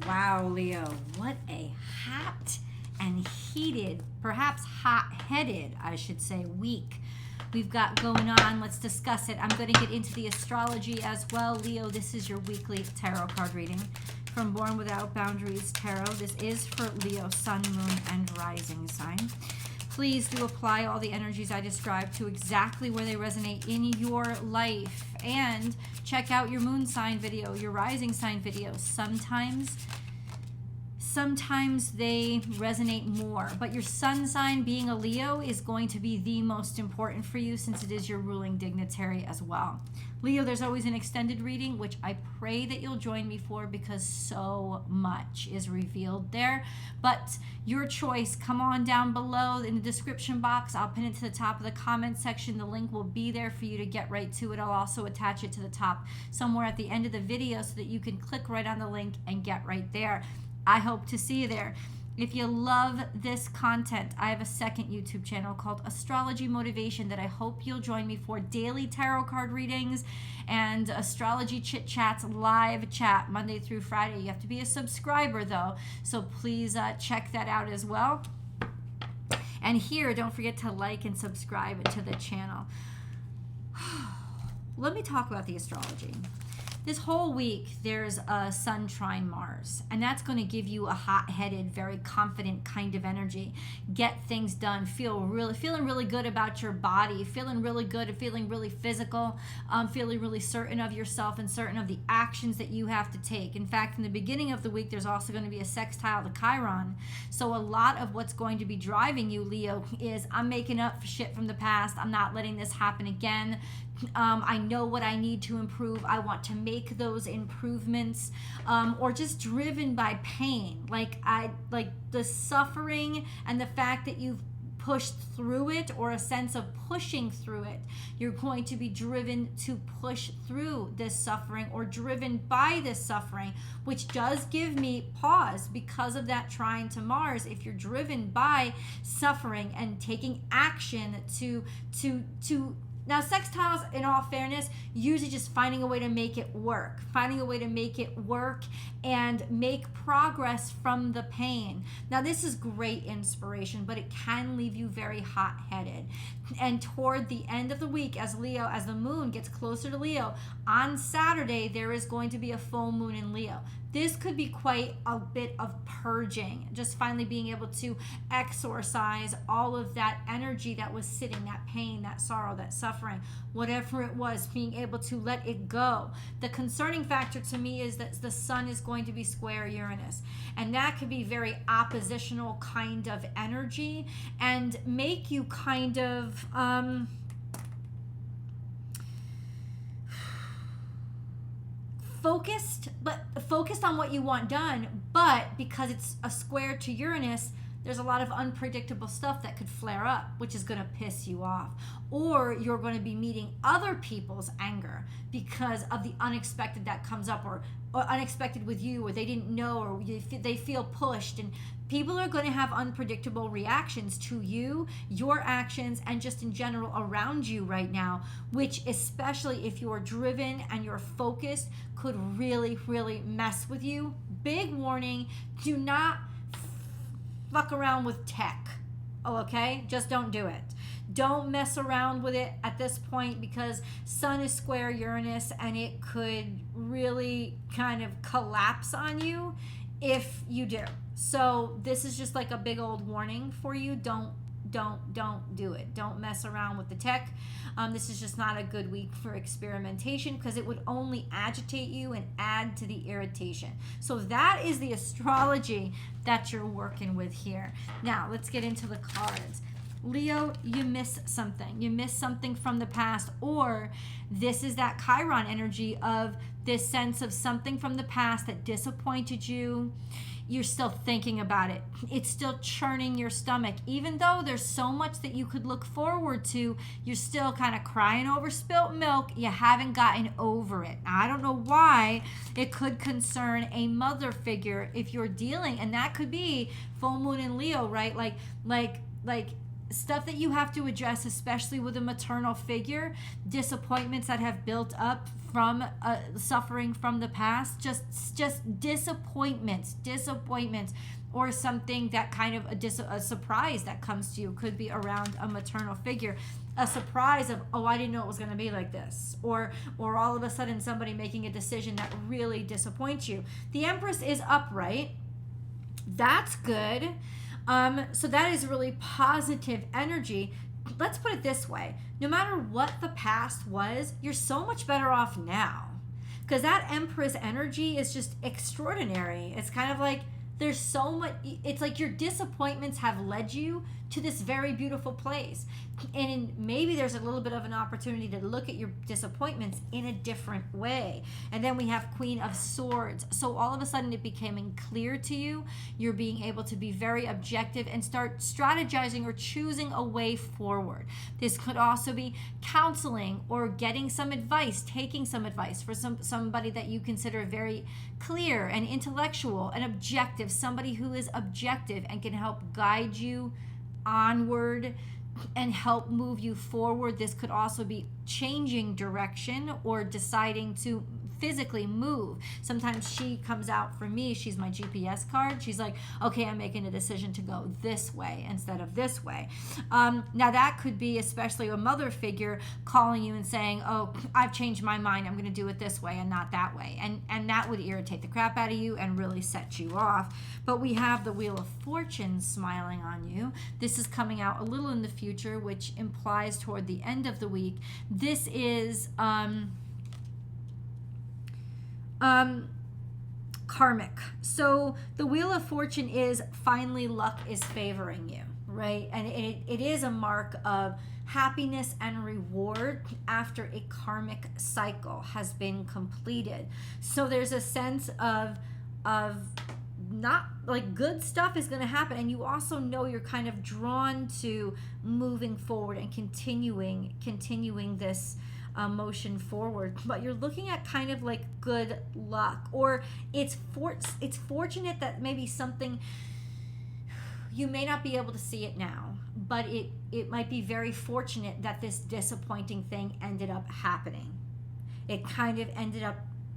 Wow, Leo, what a hot and heated, perhaps hot-headed, I should say, week we've got going on. Let's discuss it. I'm going to get into the astrology as well. Leo, this is your weekly tarot card reading from Born Without Boundaries Tarot. This is for Leo, Sun, Moon, and Rising sign. Please do apply all the energies I described to exactly where they resonate in your life. And check out your moon sign video, your rising sign video. Sometimes they resonate more, but your sun sign, being a Leo, is going to be the most important for you since it is your ruling dignitary as well. Leo, there's always an extended reading, which I pray that you'll join me for because so much is revealed there. But your choice, come on down below in the description box. I'll pin it to the top of the comment section. The link will be there for you to get right to it. I'll also attach it to the top somewhere at the end of the video so that you can click right on the link and get right there. I hope to see you there. If you love this content, I have a second YouTube channel called Astrology Motivation that I hope you'll join me for daily tarot card readings and astrology chit chats, live chat Monday through Friday. You have to be a subscriber though, so please check that out as well. And here, don't forget to like and subscribe to the channel. Let me talk about the astrology. This whole week, there's a Sun trine Mars, and that's going to give you a hot-headed, very confident kind of energy. Get things done, feeling really good about your body, feeling really good, feeling really physical, feeling really certain of yourself and certain of the actions that you have to take. In fact, in the beginning of the week, there's also going to be a sextile to Chiron. So a lot of what's going to be driving you, Leo, is I'm making up for shit from the past. I'm not letting this happen again. I know what I need to improve. I want to make those improvements, or just driven by pain. Like the suffering and the fact that you've pushed through it, or a sense of pushing through it. You're going to be driven to push through this suffering, or driven by this suffering, which does give me pause because of that trine to Mars. If you're driven by suffering and taking action to now, sextiles, in all fairness, usually just finding a way to make it work, and make progress from the pain. Now, this is great inspiration, but it can leave you very hot-headed. And toward the end of the week, as the moon gets closer to Leo, on Saturday, there is going to be a full moon in Leo. This could be quite a bit of purging, just finally being able to exorcise all of that energy that was sitting, that pain, that sorrow, that suffering, whatever it was, being able to let it go. The concerning factor to me is that the sun is going to be square Uranus, and that could be very oppositional kind of energy and make you kind of focused on what you want done, but because it's a square to Uranus, there's a lot of unpredictable stuff that could flare up, which is going to piss you off. Or you're going to be meeting other people's anger because of the unexpected that comes up, or unexpected with you, or they didn't know, or they feel pushed. And people are going to have unpredictable reactions to you, your actions, and just in general around you right now, which, especially if you're driven and you're focused, could really, really mess with you. Big warning, do not fuck around with tech. Oh, okay? Just don't do it. Don't mess around with it at this point, because Sun is square Uranus and it could really kind of collapse on you if you do. So this is just like a big old warning for you. Don't do it. Don't mess around with the tech. This is just not a good week for experimentation, because it would only agitate you and add to the irritation. So that is the astrology that you're working with here. Now let's get into the cards. Leo, you miss something. You miss something from the past, or this is that Chiron energy of this sense of something from the past that disappointed you. You're still thinking about it. It's still churning your stomach. Even though there's so much that you could look forward to, you're still kind of crying over spilt milk. You haven't gotten over it. Now, I don't know why. It could concern a mother figure if you're dealing, and that could be full moon in Leo, right? Like stuff that you have to address, especially with a maternal figure, disappointments that have built up from suffering from the past, just disappointments, or something that kind of a surprise that comes to you. Could be around a maternal figure, a surprise of, oh, I didn't know it was going to be like this, or all of a sudden somebody making a decision that really disappoints you. The Empress is upright. That's good. So that is really positive energy. Let's put it this way. No matter what the past was, you're so much better off now. Because that Empress energy is just extraordinary. It's kind of like there's so much, it's like your disappointments have led you to this very beautiful place. And maybe there's a little bit of an opportunity to look at your disappointments in a different way. And then we have Queen of Swords. So all of a sudden it becoming clear to you. You're being able to be very objective and start strategizing or choosing a way forward. This could also be counseling or getting some advice, taking some advice for somebody that you consider very clear and intellectual and objective, somebody who is objective and can help guide you onward and help move you forward. This could also be changing direction or deciding to physically move. Sometimes she comes out for me, she's my GPS card. She's like, okay, I'm making a decision to go this way instead of this way. Now that could be especially a mother figure calling you and saying, oh, I've changed my mind, I'm going to do it this way and not that way. And that would irritate the crap out of you and really set you off. But we have the Wheel of Fortune smiling on you. This is coming out a little in the future, which implies toward the end of the week. This is karmic. So the Wheel of Fortune is finally luck is favoring you, right? And it is a mark of happiness and reward after a karmic cycle has been completed. So there's a sense of not like good stuff is going to happen, and you also know you're kind of drawn to moving forward and continuing this motion forward. But you're looking at kind of like good luck, or it's fortunate that maybe something, you may not be able to see it now, but it might be very fortunate that this disappointing thing ended up happening. It kind of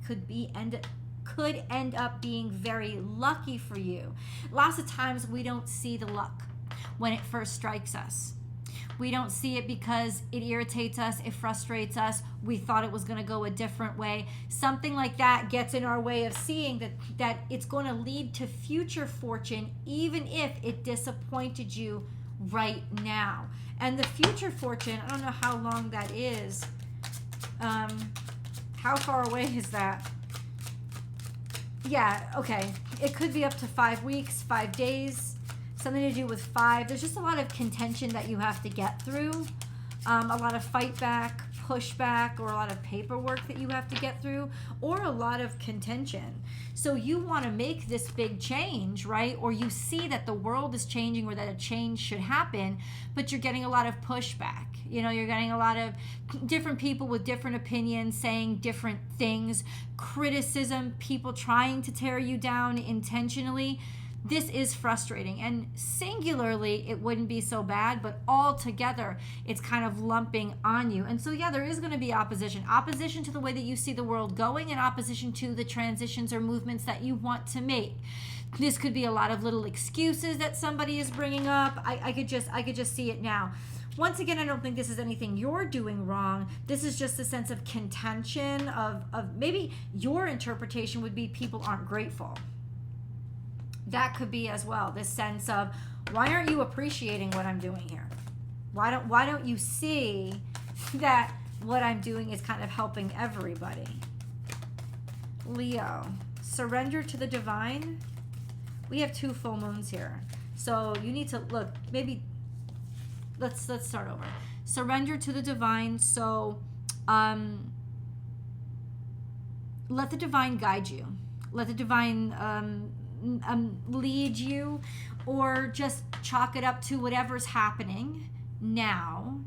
could end up being very lucky for you. Lots of times we don't see the luck when it first strikes us. We don't see it because it irritates us, it frustrates us, we thought it was going to go a different way. Something like that gets in our way of seeing that it's going to lead to future fortune, even if it disappointed you right now. And the future fortune, I don't know how long that is. How far away is that? Yeah, okay. It could be up to 5 weeks, 5 days. Something to do with 5. There's just a lot of contention that you have to get through. A lot of fight back, pushback, or a lot of paperwork that you have to get through, or a lot of contention. So you want to make this big change, right? Or you see that the world is changing or that a change should happen, but you're getting a lot of pushback. You know, you're getting a lot of different people with different opinions saying different things, criticism, people trying to tear you down intentionally. This is frustrating, and singularly it wouldn't be so bad, but all together it's kind of lumping on you. And so yeah, there is going to be opposition to the way that you see the world going, and opposition to the transitions or movements that you want to make. This could be a lot of little excuses that somebody is bringing up. I could just see it now. Once again, I don't think this is anything you're doing wrong. This is just a sense of contention of maybe your interpretation would be people aren't grateful. That could be as well, this sense of, why aren't you appreciating what I'm doing here? Why don't you see that what I'm doing is kind of helping everybody? Leo, surrender to the divine. We have 2 full moons here. So you need to look, maybe let's start over. Surrender to the divine. So let the divine guide you. Let the divine lead you, or just chalk it up to whatever's happening now.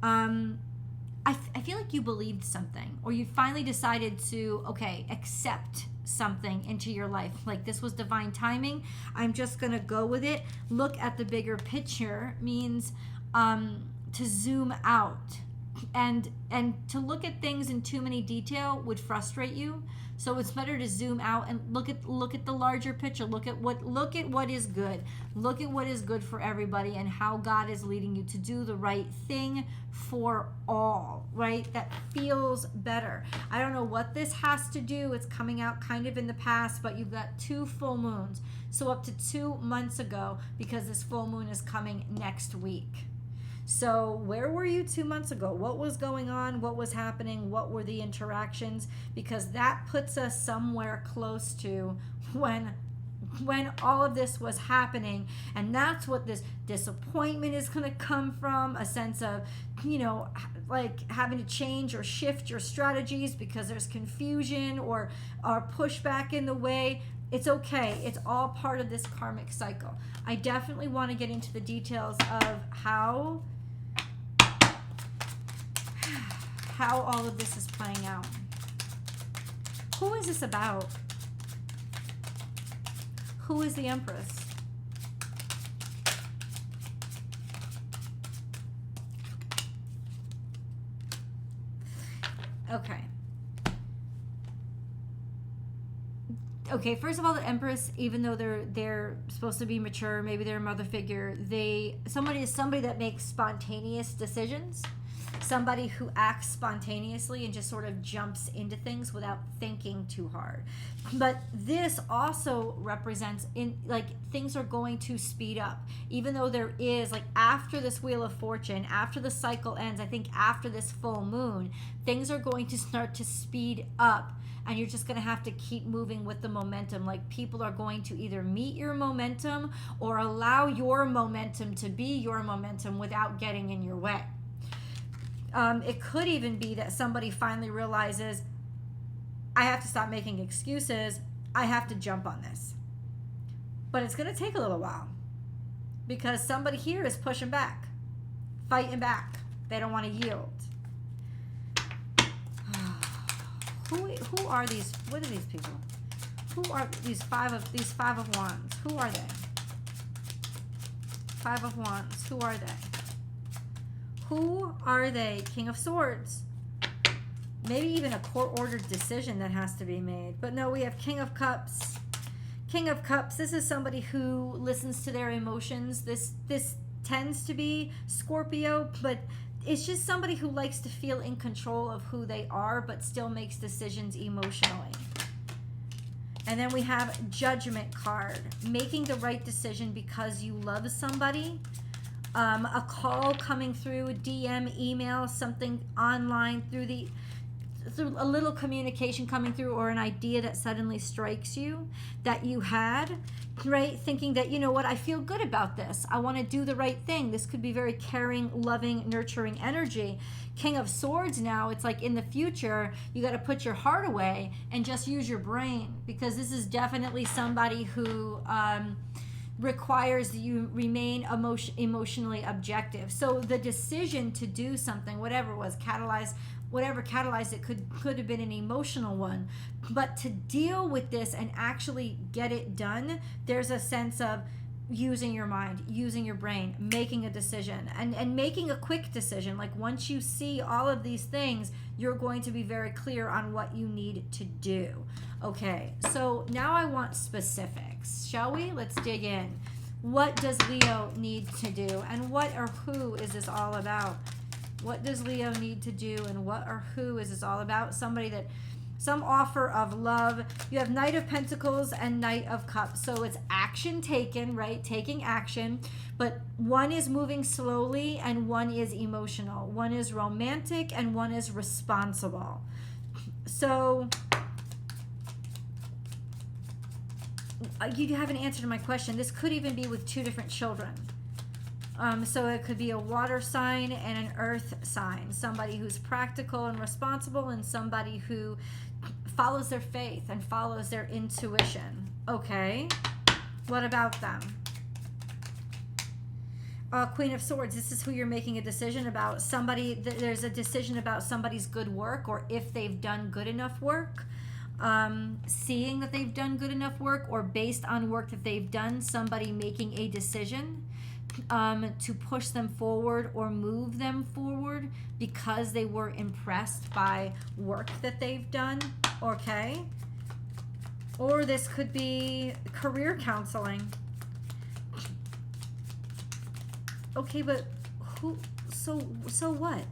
I feel like you believed something, or you finally decided to, okay, accept something into your life. Like, this was divine timing. I'm just going to go with it. Look at the bigger picture means to zoom out. And to look at things in too many detail would frustrate you. So it's better to zoom out and look at the larger picture. Look at what is good. Look at what is good for everybody and how God is leading you to do the right thing for all, right? That feels better. I don't know what this has to do. It's coming out kind of in the past, but you've got 2 full moons. So up to 2 months ago, because this full moon is coming next week. So where were you 2 months ago? What was going on? What was happening? What were the interactions? Because that puts us somewhere close to when all of this was happening. And that's what this disappointment is going to come from, a sense of, like having to change or shift your strategies because there's confusion or pushback in the way. It's okay. It's all part of this karmic cycle. I definitely want to get into the details of how all of this is playing out. Who is this about? Who is the Empress? Okay, first of all, the Empress, even though they're supposed to be mature, maybe they're a mother figure, somebody that makes spontaneous decisions, somebody who acts spontaneously and just sort of jumps into things without thinking too hard. But this also represents things are going to speed up, even though there is, like, after this Wheel of Fortune, after the cycle ends, I think after this full moon, things are going to start to speed up. And you're just going to have to keep moving with the momentum. Like, people are going to either meet your momentum or allow your momentum to be your momentum without getting in your way. It could even be that somebody finally realizes, I have to stop making excuses. I have to jump on this. But it's going to take a little while because somebody here is pushing back, fighting back. They don't want to yield. Who are these? What are these people? Who are these five of wands? Who are they? 5 of wands. Who are they? Who are they? King of swords. Maybe even a court-ordered decision that has to be made. But no, we have King of cups. King of cups. This is somebody who listens to their emotions. This tends to be Scorpio, but it's just somebody who likes to feel in control of who they are, but still makes decisions emotionally. And then we have Judgment card. Making the right decision because you love somebody. A call coming through, a DM, email, something online, through a little communication coming through, or an idea that suddenly strikes you that you had, right? Thinking that, you know what, I feel good about this. I want to do the right thing. This could be very caring, loving, nurturing energy. King of swords now, it's like in the future, you got to put your heart away and just use your brain, because this is definitely somebody who requires that you remain emotionally objective. So the decision to do something, whatever catalyzed it, could have been an emotional one, but to deal with this and actually get it done, there's a sense of using your mind, using your brain, making a decision, and making a quick decision. Like, once you see all of these things, you're going to be very clear on what you need to do. Okay, so now I want specifics, shall we? Let's dig in. What does Leo need to do, and what or who is this all about? What does Leo need to do, and what or who is this all about? Some offer of love. You have Knight of Pentacles and Knight of Cups. So it's action taken, right? Taking action. But one is moving slowly and one is emotional. One is romantic and one is responsible. So you haven't answered my question. This could even be with 2 different children. So it could be a water sign and an earth sign. Somebody who's practical and responsible, and somebody who follows their faith and follows their intuition. Okay, what about them? Queen of Swords, this is who you're making a decision about. Somebody, there's a decision about somebody's good work, or if they've done good enough work. Seeing that they've done good enough work, or based on work that they've done, somebody making a decision. to push them forward or move them forward because they were impressed by work that they've done, okay? Or this could be career counseling. Okay, but so what?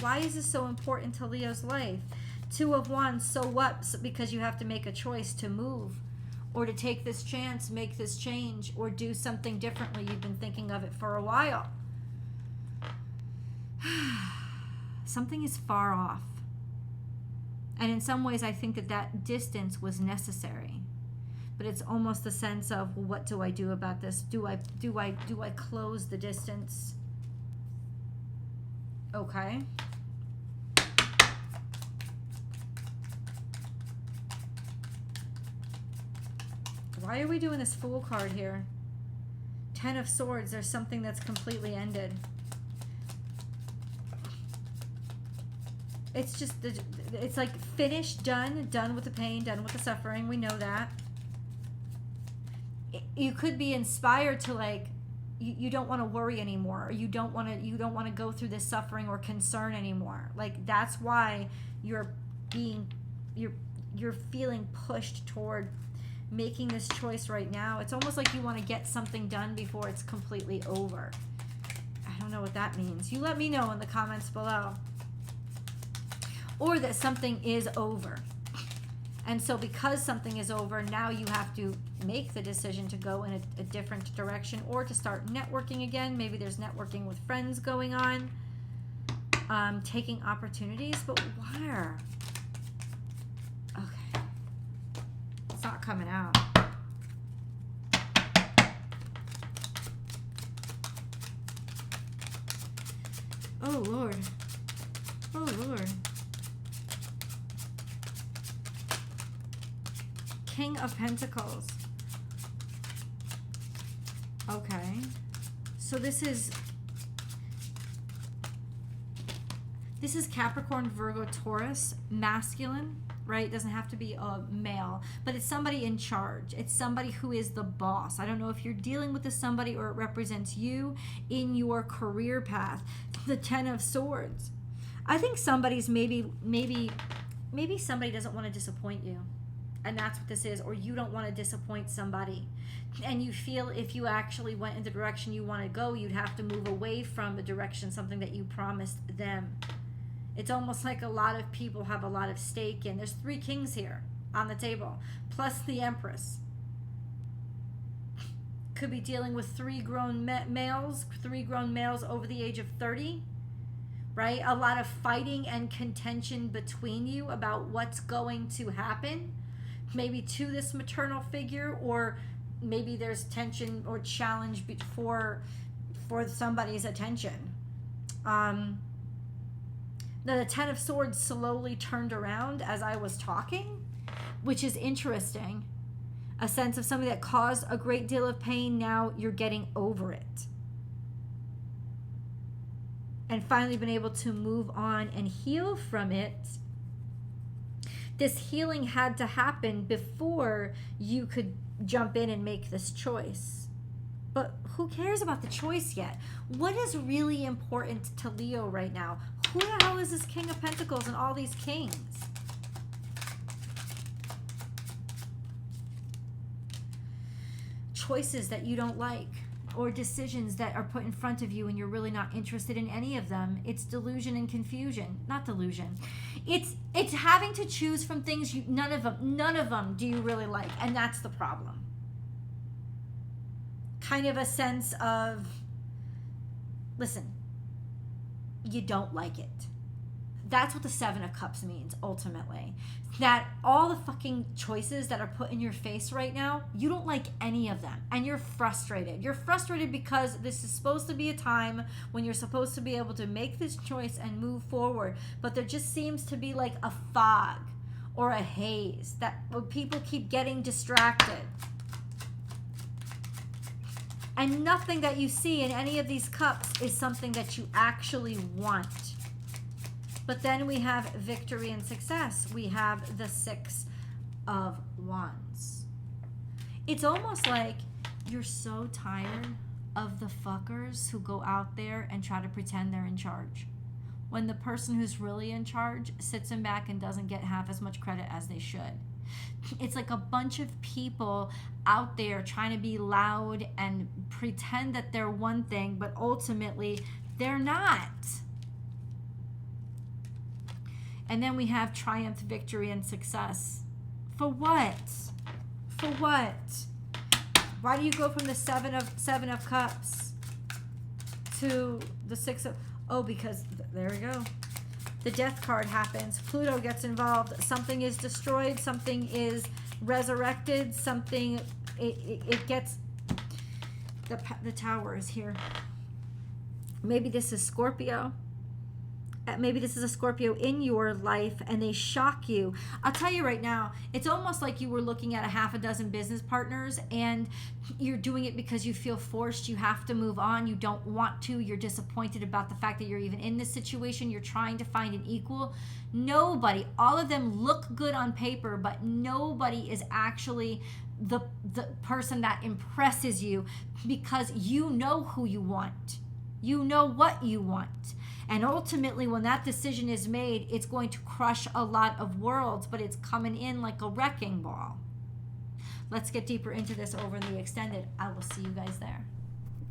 Why is this so important to Leo's life? Two of Wands, so what? Because you have to make a choice to move or to take this chance, make this change, or do something differently. You've been thinking of it for a while. Something is far off. And in some ways, I think that distance was necessary. But it's almost the sense of, well, what do I do about this? Do I close the distance? Okay. Why are we doing this Fool card here? Ten of Swords, there's something that's completely ended. It's just, it's like finished, done with the pain, done with the suffering. We know that. You could be inspired to, like, you don't want to worry anymore, or you don't want to go through this suffering or concern anymore. Like, that's why you're feeling pushed toward making this choice right now. It's almost like you want to get something done before it's completely over. I don't know what that means. You let me know in the comments below. Or that something is over. And so because something is over, now you have to make the decision to go in a different direction, or to start networking again. Maybe there's networking with friends going on. Taking opportunities, but where? Okay. It's not coming out. Oh, Lord. Oh, Lord. King of Pentacles. Okay. So this is Capricorn, Virgo, Taurus, masculine, right? It doesn't have to be a male, but it's somebody in charge. It's somebody who is the boss. I don't know if you're dealing with this somebody or it represents you in your career path. The Ten of Swords. I think somebody's maybe somebody doesn't want to disappoint you. And that's what this is. Or you don't want to disappoint somebody. And you feel if you actually went in the direction you want to go, you'd have to move away from the direction, something that you promised them. It's almost like a lot of people have a lot of stake in. There's 3 kings here on the table, plus the Empress. Could be dealing with 3 grown males over the age of 30, right? A lot of fighting and contention between you about what's going to happen. Maybe to this maternal figure, or maybe there's tension or challenge for somebody's attention. Now the Ten of Swords slowly turned around as I was talking, which is interesting. A sense of something that caused a great deal of pain. Now you're getting over it. And finally been able to move on and heal from it. This healing had to happen before you could jump in and make this choice. But who cares about the choice yet? What is really important to Leo right now? Who the hell is this King of Pentacles and all these kings? Choices that you don't like, or decisions that are put in front of you and you're really not interested in any of them. It's delusion and confusion. Not delusion. It's having to choose from things none of them do you really like, and that's the problem. Kind of a sense of, listen, you don't like it. That's what the Seven of Cups means, ultimately. That all the fucking choices that are put in your face right now, you don't like any of them. And you're frustrated. You're frustrated because this is supposed to be a time when you're supposed to be able to make this choice and move forward. But there just seems to be like a fog or a haze that people keep getting distracted. And nothing that you see in any of these cups is something that you actually want. But then we have victory and success. We have the Six of Wands. It's almost like you're so tired of the fuckers who go out there and try to pretend they're in charge, when the person who's really in charge sits in back and doesn't get half as much credit as they should. It's like a bunch of people out there trying to be loud and pretend that they're one thing, but ultimately they're not. And then we have triumph, victory, and success. For what? For what? Why do you go from the seven of cups to the 6 of... Oh, because there we go. The death card happens. Pluto gets involved. Something is destroyed. Something is resurrected. Something, it gets... The Tower is here. Maybe this is Scorpio. Maybe this is a Scorpio in your life and they shock you. I'll tell you right now, it's almost like you were looking at a half a dozen business partners and you're doing it because you feel forced. You have to move on. You don't want to. You're disappointed about the fact that you're even in this situation. You're trying to find an equal. Nobody, all of them look good on paper, but nobody is actually the person that impresses you because you know who you want. You know what you want. And ultimately, when that decision is made, it's going to crush a lot of worlds, but it's coming in like a wrecking ball. Let's get deeper into this over in the extended. I will see you guys there.